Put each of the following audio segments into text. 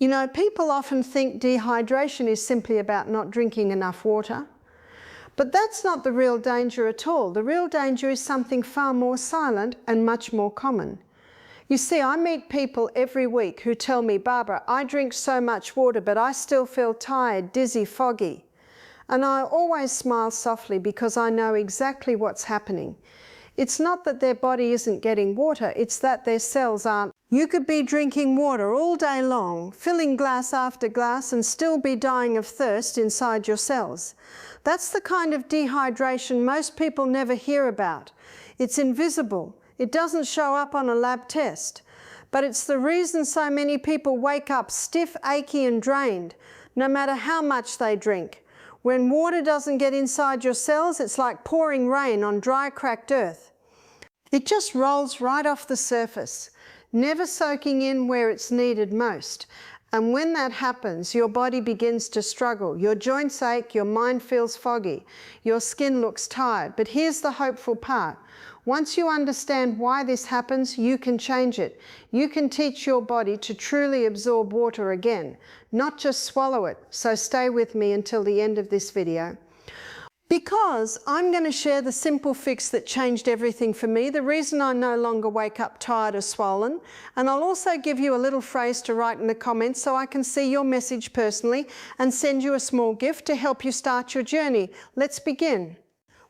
You know, people often think dehydration is simply about not drinking enough water. But that's not the real danger at all. The real danger is something far more silent and much more common. You see, I meet people every week who tell me, "Barbara, I drink so much water, but I still feel tired, dizzy, foggy." And I always smile softly because I know exactly what's happening. It's not that their body isn't getting water, it's that their cells aren't. You could be drinking water all day long, filling glass after glass, and still be dying of thirst inside your cells. That's the kind of dehydration most people never hear about. It's invisible. It doesn't show up on a lab test. But it's the reason so many people wake up stiff, achy, and drained, no matter how much they drink. When water doesn't get inside your cells, it's like pouring rain on dry, cracked earth. It just rolls right off the surface, never soaking in where it's needed most. And when that happens, your body begins to struggle. Your joints ache, your mind feels foggy, your skin looks tired. But here's the hopeful part. Once you understand why this happens, you can change it. You can teach your body to truly absorb water again, not just swallow it. So stay with me until the end of this video. Because I'm going to share the simple fix that changed everything for me, the reason I no longer wake up tired or swollen, and I'll also give you a little phrase to write in the comments so I can see your message personally and send you a small gift to help you start your journey. Let's begin.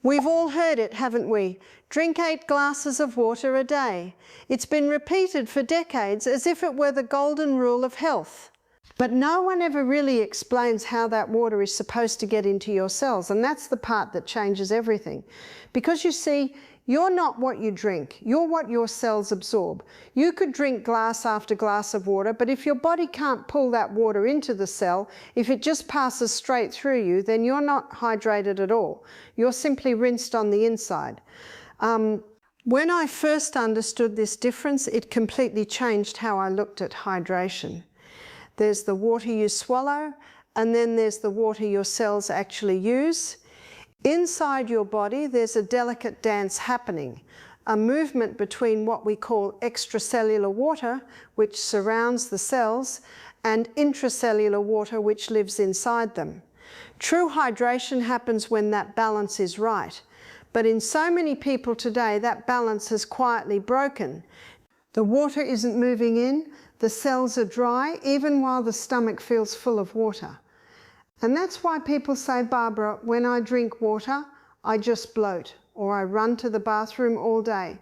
We've all heard it, haven't we? Drink 8 glasses of water a day. It's been repeated for decades as if it were the golden rule of health. But no one ever really explains how that water is supposed to get into your cells, and that's the part that changes everything. Because you see, you're not what you drink, you're what your cells absorb. You could drink glass after glass of water, but if your body can't pull that water into the cell, if it just passes straight through you, then you're not hydrated at all. You're simply rinsed on the inside. When I first understood this difference, it completely changed how I looked at hydration. There's the water you swallow, and then there's the water your cells actually use. Inside your body, there's a delicate dance happening, a movement between what we call extracellular water, which surrounds the cells, and intracellular water, which lives inside them. True hydration happens when that balance is right. But in so many people today, that balance has quietly broken. The water isn't moving in, the cells are dry, even while the stomach feels full of water. And that's why people say, "Barbara, when I drink water, I just bloat, or I run to the bathroom all day."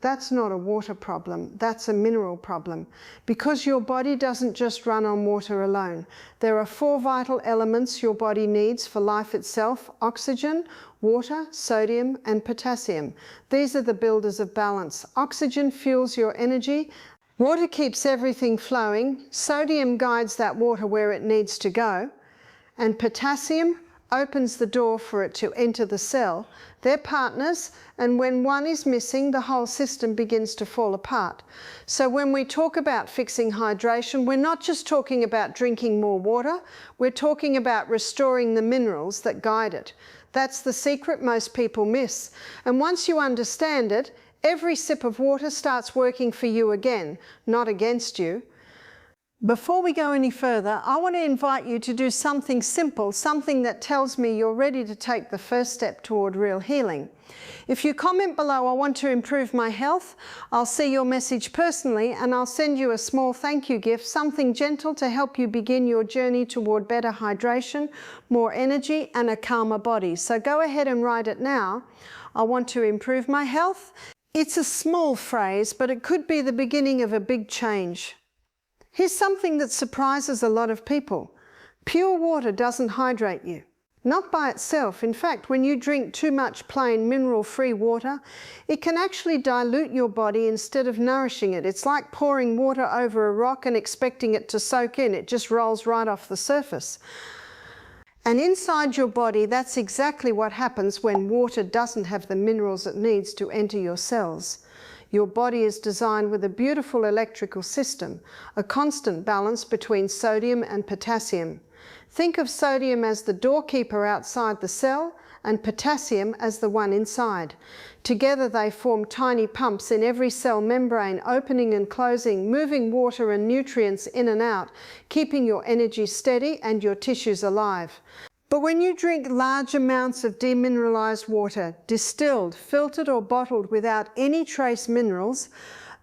That's not a water problem, that's a mineral problem. Because your body doesn't just run on water alone. There are 4 vital elements your body needs for life itself: oxygen, water, sodium, and potassium. These are the builders of balance. Oxygen fuels your energy. Water keeps everything flowing. Sodium guides that water where it needs to go. And potassium opens the door for it to enter the cell. They're partners, and when one is missing, the whole system begins to fall apart. So when we talk about fixing hydration, we're not just talking about drinking more water, we're talking about restoring the minerals that guide it. That's the secret most people miss. And once you understand it, every sip of water starts working for you again, not against you. Before we go any further, I want to invite you to do something simple, something that tells me you're ready to take the first step toward real healing. If you comment below, "I want to improve my health," I'll see your message personally and I'll send you a small thank you gift, something gentle to help you begin your journey toward better hydration, more energy, and a calmer body. So go ahead and write it now. "I want to improve my health." It's a small phrase, but it could be the beginning of a big change. Here's something that surprises a lot of people. Pure water doesn't hydrate you. Not by itself. In fact, when you drink too much plain mineral-free water, it can actually dilute your body instead of nourishing it. It's like pouring water over a rock and expecting it to soak in. It just rolls right off the surface. And inside your body, that's exactly what happens when water doesn't have the minerals it needs to enter your cells. Your body is designed with a beautiful electrical system, a constant balance between sodium and potassium. Think of sodium as the doorkeeper outside the cell and potassium as the one inside. Together they form tiny pumps in every cell membrane, opening and closing, moving water and nutrients in and out, keeping your energy steady and your tissues alive. But when you drink large amounts of demineralized water, distilled, filtered or bottled without any trace minerals,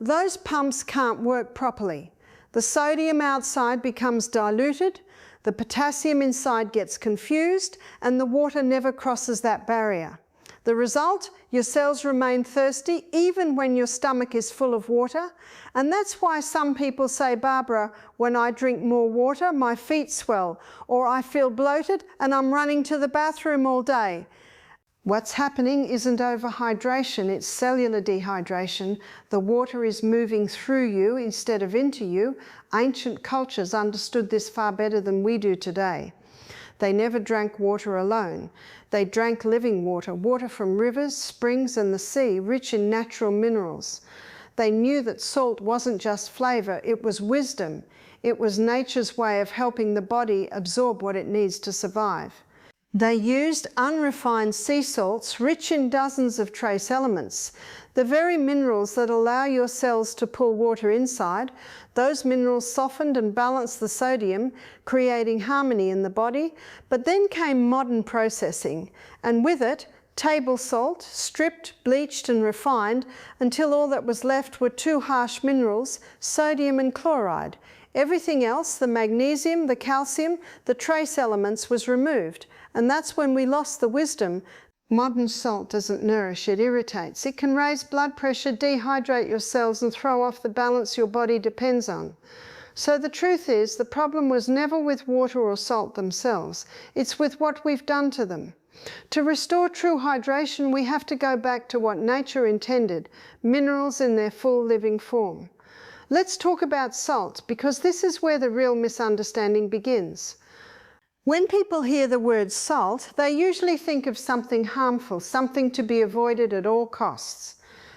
those pumps can't work properly. The sodium outside becomes diluted, the potassium inside gets confused, and the water never crosses that barrier. The result? Your cells remain thirsty even when your stomach is full of water. And that's why some people say, Barbara, when I drink more water, my feet swell, or I feel bloated and I'm running to the bathroom all day. What's happening isn't overhydration, it's cellular dehydration. The water is moving through you instead of into you. Ancient cultures understood this far better than we do today. They never drank water alone. They drank living water, water from rivers, springs and the sea, rich in natural minerals. They knew that salt wasn't just flavour, it was wisdom. It was nature's way of helping the body absorb what it needs to survive. They used unrefined sea salts rich in dozens of trace elements, the very minerals that allow your cells to pull water inside. Those minerals softened and balanced the sodium, creating harmony in the body. But then came modern processing, and with it, table salt, stripped, bleached and refined until all that was left were two harsh minerals, sodium and chloride. Everything else, the magnesium, the calcium, the trace elements, was removed. And that's when we lost the wisdom. Modern salt doesn't nourish, it irritates. It can raise blood pressure, dehydrate your cells and throw off the balance your body depends on. So the truth is, the problem was never with water or salt themselves. It's with what we've done to them. To restore true hydration, we have to go back to what nature intended, minerals in their full living form. Let's talk about salt, because this is where the real misunderstanding begins. When people hear the word salt, they usually think of something harmful, something to be avoided at all costs.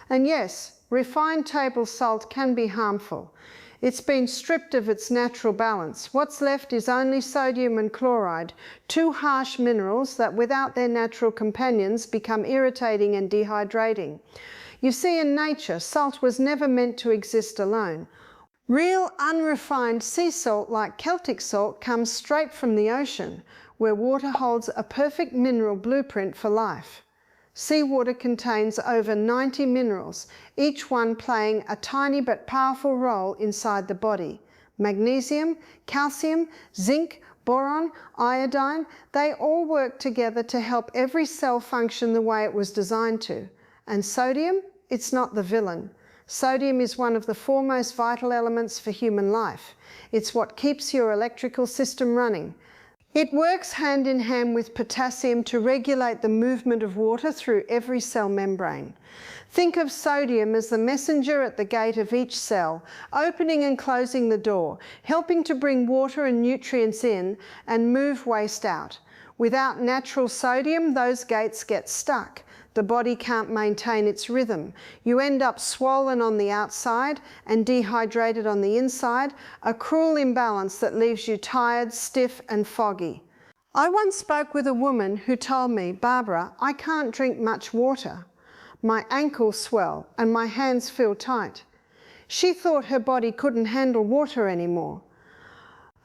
And yes, refined table salt can be harmful. It's been stripped of its natural balance. What's left is only sodium and chloride, two harsh minerals that without their natural companions become irritating and dehydrating. You see, in nature, salt was never meant to exist alone. Real unrefined sea salt like Celtic salt comes straight from the ocean, where water holds a perfect mineral blueprint for life. Seawater contains over 90 minerals, each one playing a tiny but powerful role inside the body. Magnesium, calcium, zinc, boron, iodine, they all work together to help every cell function the way it was designed to. And sodium? It's not the villain. Sodium is one of the foremost vital elements for human life. It's what keeps your electrical system running. It works hand in hand with potassium to regulate the movement of water through every cell membrane. Think of sodium as the messenger at the gate of each cell, opening and closing the door, helping to bring water and nutrients in and move waste out. Without natural sodium, those gates get stuck. The body can't maintain its rhythm. You end up swollen on the outside and dehydrated on the inside, a cruel imbalance that leaves you tired, stiff and foggy. I once spoke with a woman who told me, Barbara, I can't drink much water. My ankles swell and my hands feel tight. She thought her body couldn't handle water anymore.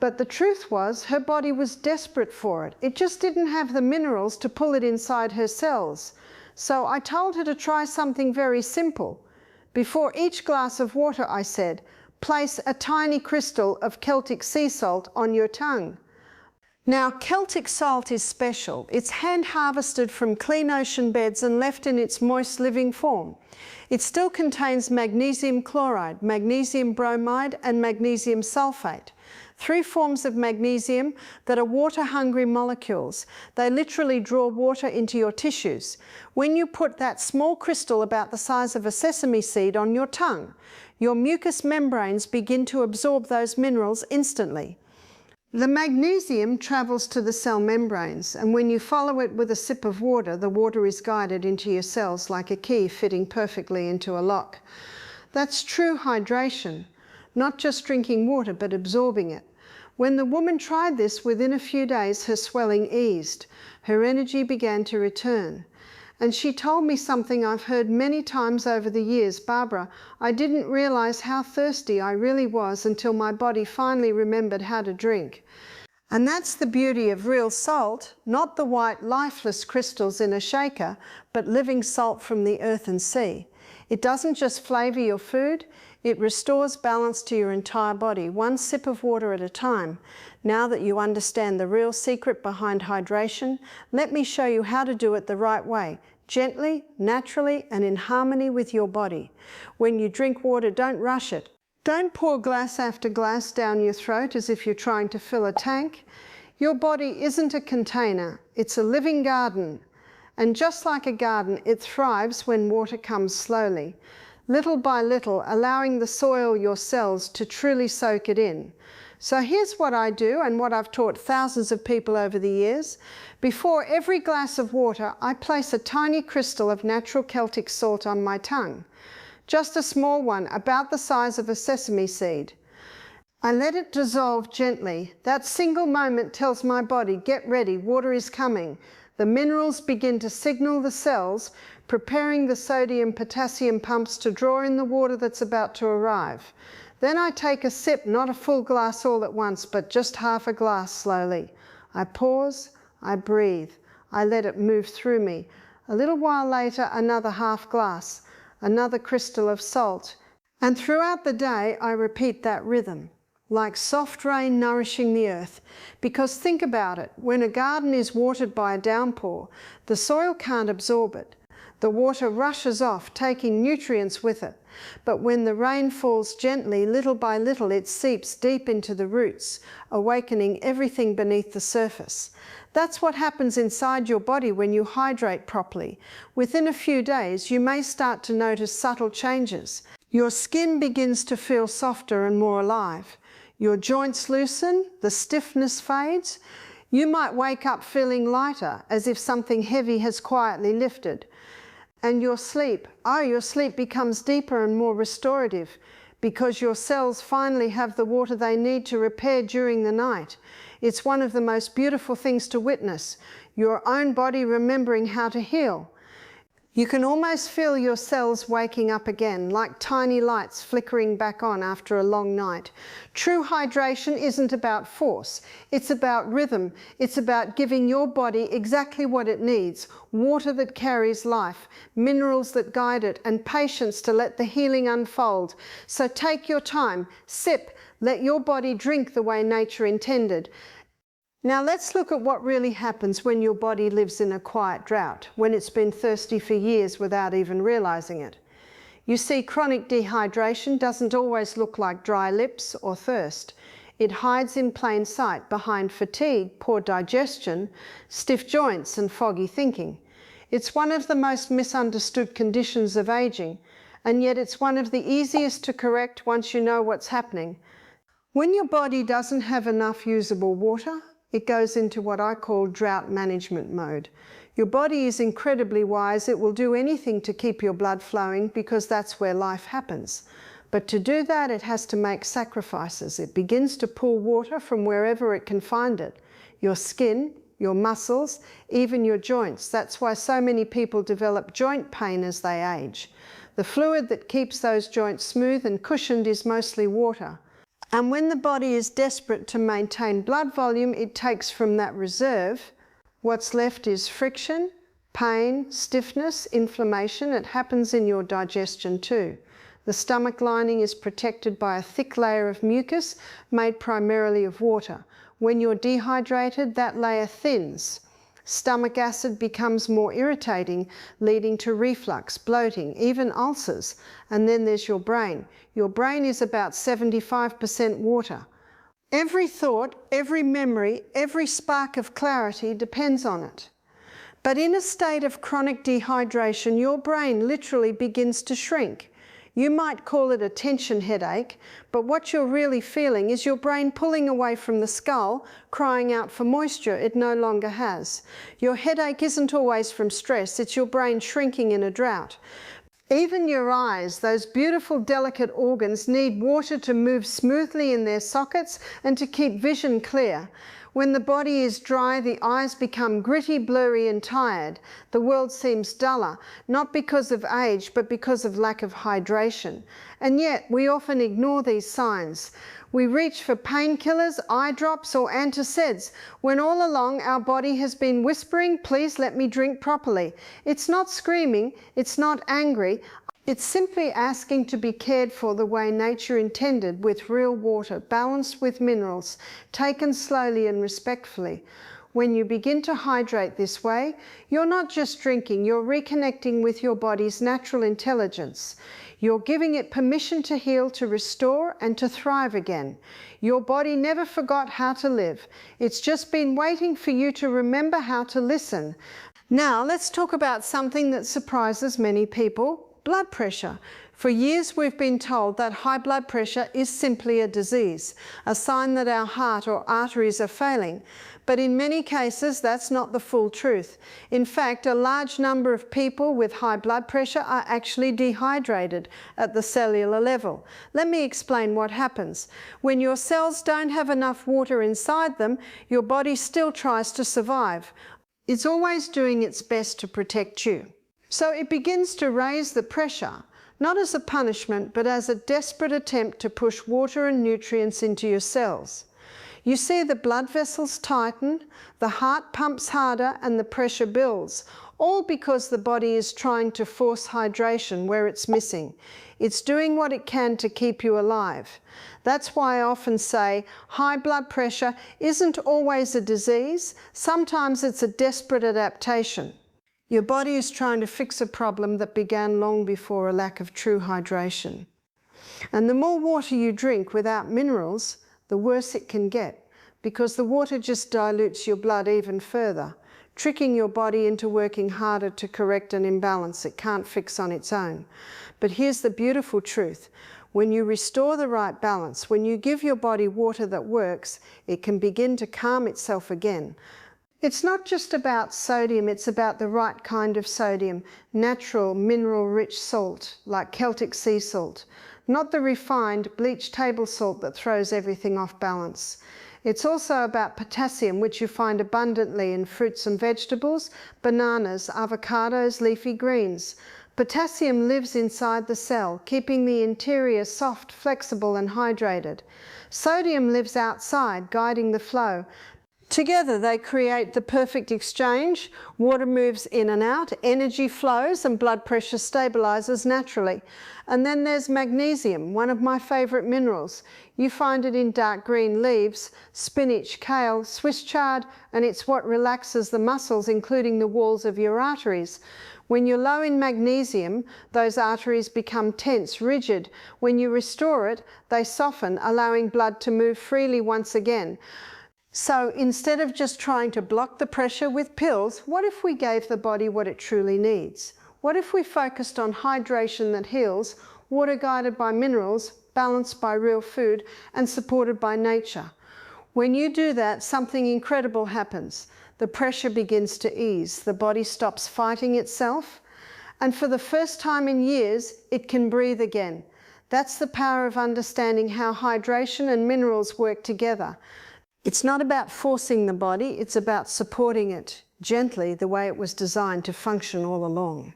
But the truth was, her body was desperate for it. It just didn't have the minerals to pull it inside her cells. So I told her to try something very simple. Before each glass of water, I said, place a tiny crystal of Celtic sea salt on your tongue. Now, Celtic salt is special. It's hand harvested from clean ocean beds and left in its moist living form. It still contains magnesium chloride, magnesium bromide and magnesium sulfate. 3 forms of magnesium that are water-hungry molecules. They literally draw water into your tissues. When you put that small crystal about the size of a sesame seed on your tongue, your mucous membranes begin to absorb those minerals instantly. The magnesium travels to the cell membranes, and when you follow it with a sip of water, the water is guided into your cells like a key fitting perfectly into a lock. That's true hydration. Not just drinking water, but absorbing it. When the woman tried this, within a few days her swelling eased, her energy began to return. And she told me something I've heard many times over the years: Barbara, I didn't realize how thirsty I really was until my body finally remembered how to drink. And that's the beauty of real salt, not the white lifeless crystals in a shaker, but living salt from the earth and sea. It doesn't just flavour your food, it restores balance to your entire body, one sip of water at a time. Now that you understand the real secret behind hydration, let me show you how to do it the right way, gently, naturally, and in harmony with your body. When you drink water, don't rush it. Don't pour glass after glass down your throat as if you're trying to fill a tank. Your body isn't a container, it's a living garden. And just like a garden, it thrives when water comes slowly, little by little, allowing the soil, your cells, to truly soak it in. So here's what I do, and what I've taught thousands of people over the years. Before every glass of water, I place a tiny crystal of natural Celtic salt on my tongue. Just a small one, about the size of a sesame seed. I let it dissolve gently. That single moment tells my body, get ready, water is coming. The minerals begin to signal the cells, preparing the sodium potassium pumps to draw in the water that's about to arrive. Then I take a sip, not a full glass all at once, but just half a glass slowly. I pause, I breathe, I let it move through me. A little while later, another half glass, another crystal of salt. And throughout the day, I repeat that rhythm, like soft rain nourishing the earth. Because think about it, when a garden is watered by a downpour, the soil can't absorb it. The water rushes off, taking nutrients with it. But when the rain falls gently, little by little, it seeps deep into the roots, awakening everything beneath the surface. That's what happens inside your body when you hydrate properly. Within a few days, you may start to notice subtle changes. Your skin begins to feel softer and more alive. Your joints loosen, the stiffness fades. You might wake up feeling lighter, as if something heavy has quietly lifted. And your sleep becomes deeper and more restorative, because your cells finally have the water they need to repair during the night. It's one of the most beautiful things to witness, your own body remembering how to heal. You can almost feel your cells waking up again, like tiny lights flickering back on after a long night. True hydration isn't about force, it's about rhythm. It's about giving your body exactly what it needs: water that carries life, minerals that guide it, and patience to let the healing unfold. So take your time, sip, let your body drink the way nature intended. Now let's look at what really happens when your body lives in a quiet drought, when it's been thirsty for years without even realizing it. You see, chronic dehydration doesn't always look like dry lips or thirst. It hides in plain sight behind fatigue, poor digestion, stiff joints, and foggy thinking. It's one of the most misunderstood conditions of aging, and yet it's one of the easiest to correct once you know what's happening. When your body doesn't have enough usable water, it goes into what I call drought management mode. Your body is incredibly wise. It will do anything to keep your blood flowing because that's where life happens. But to do that, it has to make sacrifices. It begins to pull water from wherever it can find it. Your skin, your muscles, even your joints. That's why so many people develop joint pain as they age. The fluid that keeps those joints smooth and cushioned is mostly water. And when the body is desperate to maintain blood volume, it takes from that reserve. What's left is friction, pain, stiffness, inflammation. It happens in your digestion too. The stomach lining is protected by a thick layer of mucus made primarily of water. When you're dehydrated, that layer thins. Stomach acid becomes more irritating, leading to reflux, bloating, even ulcers. And then there's your brain. Your brain is about 75% water. Every thought, every memory, every spark of clarity depends on it. But in a state of chronic dehydration, your brain literally begins to shrink. You might call it a tension headache, but what you're really feeling is your brain pulling away from the skull, crying out for moisture it no longer has. Your headache isn't always from stress, it's your brain shrinking in a drought. Even your eyes, those beautiful delicate organs, need water to move smoothly in their sockets and to keep vision clear. When the body is dry, the eyes become gritty, blurry and tired. The world seems duller, not because of age, but because of lack of hydration. And yet, we often ignore these signs. We reach for painkillers, eye drops or antacids, when all along our body has been whispering, "Please let me drink properly." It's not screaming, it's not angry. It's simply asking to be cared for the way nature intended, with real water, balanced with minerals, taken slowly and respectfully. When you begin to hydrate this way, you're not just drinking, you're reconnecting with your body's natural intelligence. You're giving it permission to heal, to restore, and to thrive again. Your body never forgot how to live. It's just been waiting for you to remember how to listen. Now, let's talk about something that surprises many people: blood pressure. For years we've been told that high blood pressure is simply a disease, a sign that our heart or arteries are failing. But in many cases that's not the full truth. In fact, a large number of people with high blood pressure are actually dehydrated at the cellular level. Let me explain what happens. When your cells don't have enough water inside them, your body still tries to survive. It's always doing its best to protect you. So it begins to raise the pressure, not as a punishment, but as a desperate attempt to push water and nutrients into your cells. You see the blood vessels tighten, the heart pumps harder, and the pressure builds, all because the body is trying to force hydration where it's missing. It's doing what it can to keep you alive. That's why I often say high blood pressure isn't always a disease. Sometimes it's a desperate adaptation. Your body is trying to fix a problem that began long before a lack of true hydration. And the more water you drink without minerals, the worse it can get, because the water just dilutes your blood even further, tricking your body into working harder to correct an imbalance it can't fix on its own. But here's the beautiful truth. When you restore the right balance, when you give your body water that works, it can begin to calm itself again. It's not just about sodium, it's about the right kind of sodium, natural, mineral-rich salt, like Celtic sea salt, not the refined, bleached table salt that throws everything off balance. It's also about potassium, which you find abundantly in fruits and vegetables, bananas, avocados, leafy greens. Potassium lives inside the cell, keeping the interior soft, flexible and hydrated. Sodium lives outside, guiding the flow. Together they create the perfect exchange. Water moves in and out, energy flows, and blood pressure stabilizes naturally. And then there's magnesium, one of my favorite minerals. You find it in dark green leaves, spinach, kale, Swiss chard, and it's what relaxes the muscles, including the walls of your arteries. When you're low in magnesium, those arteries become tense, rigid. When you restore it, they soften, allowing blood to move freely once again. So instead of just trying to block the pressure with pills, what if we gave the body what it truly needs? What if we focused on hydration that heals, water guided by minerals, balanced by real food, and supported by nature? When you do that, something incredible happens. The pressure begins to ease, the body stops fighting itself, and for the first time in years, it can breathe again. That's the power of understanding how hydration and minerals work together. It's not about forcing the body, it's about supporting it gently the way it was designed to function all along.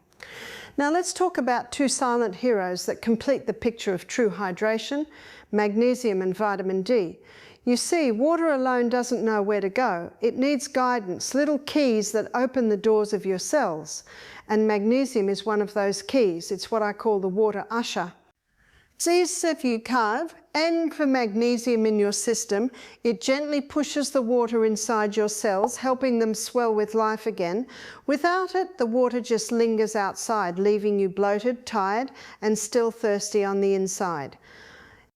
Now let's talk about two silent heroes that complete the picture of true hydration: magnesium and vitamin D. You see, water alone doesn't know where to go. It needs guidance, little keys that open the doors of your cells. And magnesium is one of those keys. It's what I call the water usher. Sees if you carve, and for magnesium in your system, it gently pushes the water inside your cells, helping them swell with life again. Without it, the water just lingers outside, leaving you bloated, tired, and still thirsty on the inside.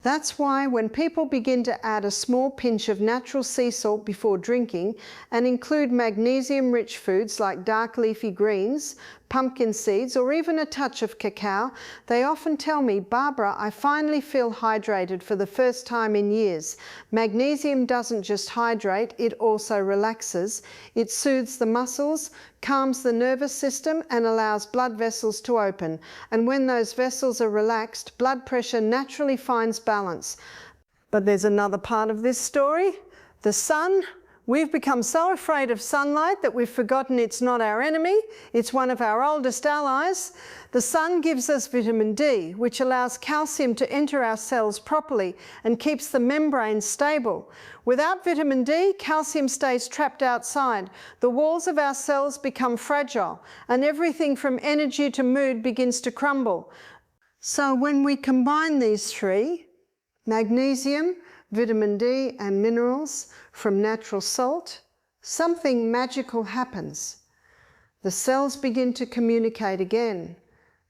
That's why when people begin to add a small pinch of natural sea salt before drinking and include magnesium-rich foods like dark leafy greens, pumpkin seeds, or even a touch of cacao, they often tell me, "Barbara, I finally feel hydrated for the first time in years. Magnesium doesn't just hydrate, it also relaxes. It soothes the muscles, calms the nervous system, and allows blood vessels to open. And when those vessels are relaxed, blood pressure naturally finds balance." But there's another part of this story. The sun. We've become so afraid of sunlight that we've forgotten it's not our enemy, it's one of our oldest allies. The sun gives us vitamin D, which allows calcium to enter our cells properly and keeps the membrane stable. Without vitamin D, calcium stays trapped outside. The walls of our cells become fragile, and everything from energy to mood begins to crumble. So when we combine these three, magnesium, vitamin D and minerals from natural salt, something magical happens. The cells begin to communicate again.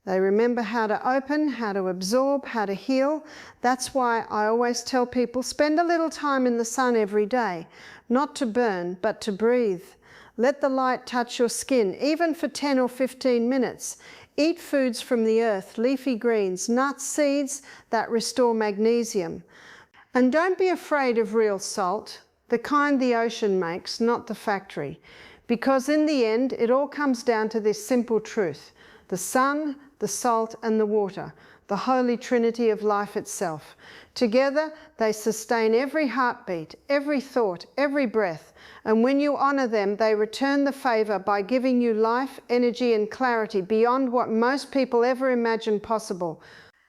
They remember how to open, how to absorb, how to heal. That's why I always tell people, spend a little time in the sun every day, not to burn, but to breathe. Let the light touch your skin, even for 10 or 15 minutes. Eat foods from the earth, leafy greens, nuts, seeds that restore magnesium. And don't be afraid of real salt, the kind the ocean makes, not the factory, because in the end it all comes down to this simple truth: the sun, the salt and the water, the holy trinity of life itself. Together they sustain every heartbeat, every thought, every breath, and when you honour them, they return the favour by giving you life, energy and clarity beyond what most people ever imagined possible.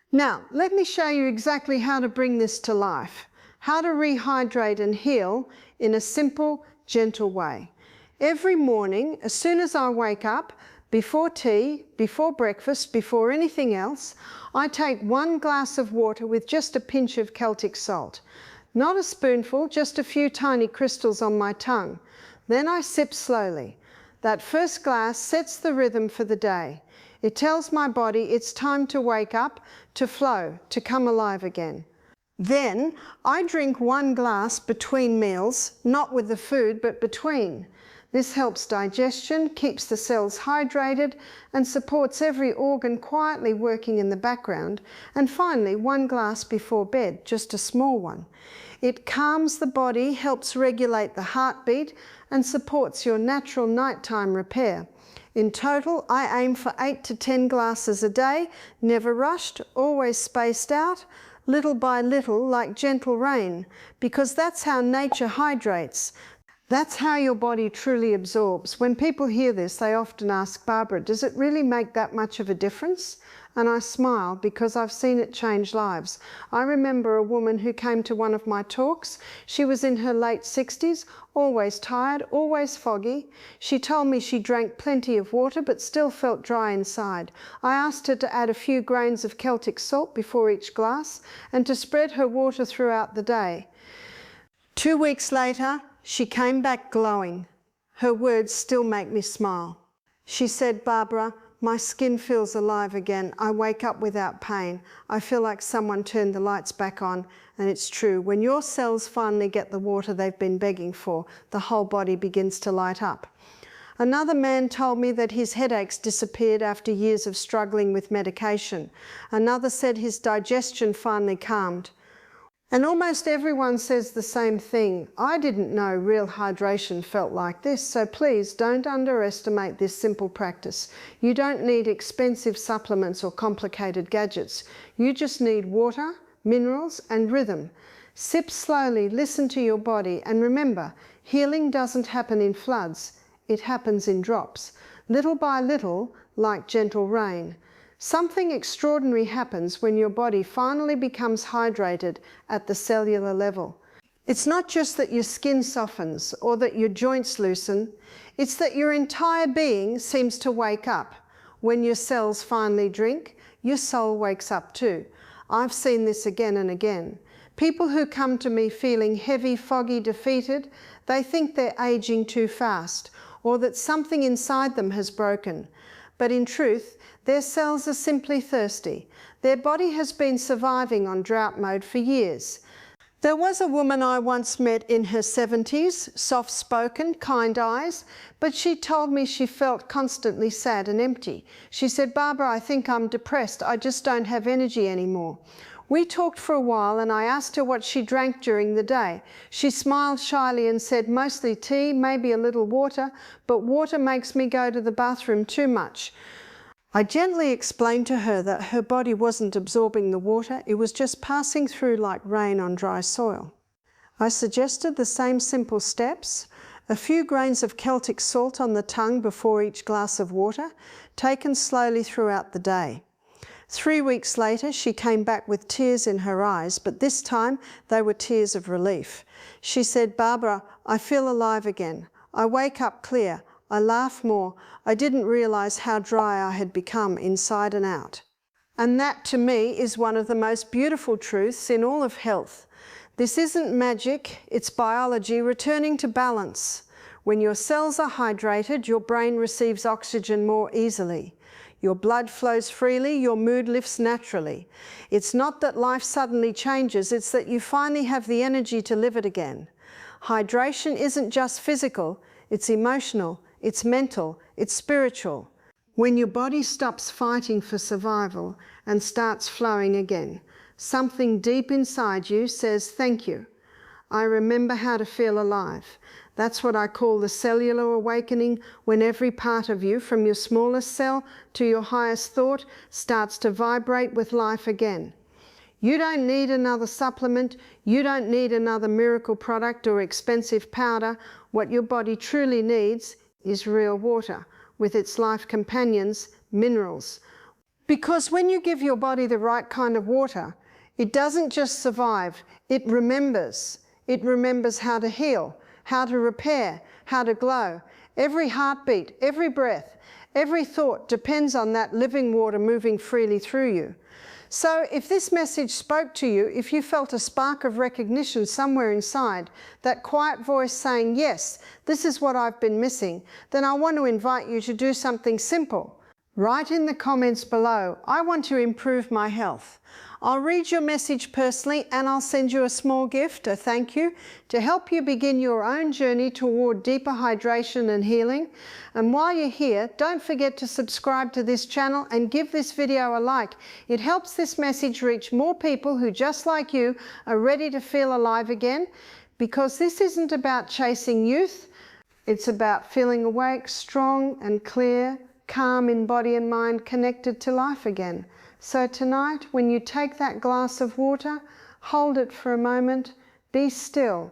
Now, let me show you exactly how to bring this to life, how to rehydrate and heal in a simple, gentle way. Every morning, as soon as I wake up, before tea, before breakfast, before anything else, I take 1 glass of water with just a pinch of Celtic salt. Not a spoonful, just a few tiny crystals on my tongue. Then I sip slowly. That first glass sets the rhythm for the day. It tells my body it's time to wake up, to flow, to come alive again. Then I drink 1 glass between meals, not with the food, but between. This helps digestion, keeps the cells hydrated, and supports every organ quietly working in the background. And finally, 1 glass before bed, just a small one. It calms the body, helps regulate the heartbeat, and supports your natural nighttime repair. In total, I aim for 8 to 10 glasses a day, never rushed, always spaced out, little by little, like gentle rain, because that's how nature hydrates. That's how your body truly absorbs. When people hear this, they often ask, "Barbara, does it really make that much of a difference?" And I smile because I've seen it change lives. I remember a woman who came to one of my talks. She was in her late 60s, always tired, always foggy. She told me she drank plenty of water but still felt dry inside. I asked her to add a few grains of Celtic salt before each glass and to spread her water throughout the day. 2 weeks later, she came back glowing. Her words still make me smile. She said, "Barbara, my skin feels alive again. I wake up without pain. I feel like someone turned the lights back on." And it's true. When your cells finally get the water they've been begging for, the whole body begins to light up. Another man told me that his headaches disappeared after years of struggling with medication. Another said his digestion finally calmed. And almost everyone says the same thing. I didn't know real hydration felt like this, so please don't underestimate this simple practice. You don't need expensive supplements or complicated gadgets. You just need water, minerals, and rhythm. Sip slowly, listen to your body, and remember, healing doesn't happen in floods. It happens in drops, little by little, like gentle rain. Something extraordinary happens when your body finally becomes hydrated at the cellular level. It's not just that your skin softens or that your joints loosen, it's that your entire being seems to wake up. When your cells finally drink, your soul wakes up too. I've seen this again and again. People who come to me feeling heavy, foggy, defeated, they think they're aging too fast or that something inside them has broken. But in truth, their cells are simply thirsty. Their body has been surviving on drought mode for years. There was a woman I once met in her 70s, soft-spoken, kind eyes, but she told me she felt constantly sad and empty. She said, "Barbara, I think I'm depressed. I just don't have energy anymore." We talked for a while and I asked her what she drank during the day. She smiled shyly and said, "Mostly tea, maybe a little water, but water makes me go to the bathroom too much." I gently explained to her that her body wasn't absorbing the water, it was just passing through like rain on dry soil. I suggested the same simple steps: a few grains of Celtic salt on the tongue before each glass of water, taken slowly throughout the day. 3 weeks later, she came back with tears in her eyes, but this time they were tears of relief. She said, "Barbara, I feel alive again. I wake up clear. I laugh more. I didn't realise how dry I had become inside and out." And that, to me, is one of the most beautiful truths in all of health. This isn't magic, it's biology returning to balance. When your cells are hydrated, your brain receives oxygen more easily. Your blood flows freely, your mood lifts naturally. It's not that life suddenly changes, it's that you finally have the energy to live it again. Hydration isn't just physical, it's emotional, it's mental, it's spiritual. When your body stops fighting for survival and starts flowing again, something deep inside you says, "Thank you. I remember how to feel alive." That's what I call the cellular awakening, when every part of you, from your smallest cell to your highest thought, starts to vibrate with life again. You don't need another supplement, you don't need another miracle product or expensive powder. What your body truly needs is real water, with its life companions, minerals. Because when you give your body the right kind of water, it doesn't just survive, it remembers. It remembers how to heal, how to repair, how to glow. Every heartbeat, every breath, every thought depends on that living water moving freely through you. So if this message spoke to you, if you felt a spark of recognition somewhere inside, that quiet voice saying, "Yes, this is what I've been missing," then I want to invite you to do something simple. Write in the comments below, "I want to improve my health." I'll read your message personally and I'll send you a small gift, a thank you, to help you begin your own journey toward deeper hydration and healing. And while you're here, don't forget to subscribe to this channel and give this video a like. It helps this message reach more people who, just like you, are ready to feel alive again. Because this isn't about chasing youth, it's about feeling awake, strong and clear, calm in body and mind, connected to life again. So tonight, when you take that glass of water, hold it for a moment, be still.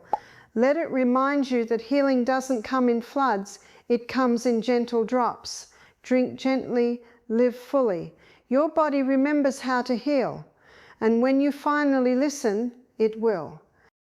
Let it remind you that healing doesn't come in floods, it comes in gentle drops. Drink gently, live fully. Your body remembers how to heal, and when you finally listen, it will.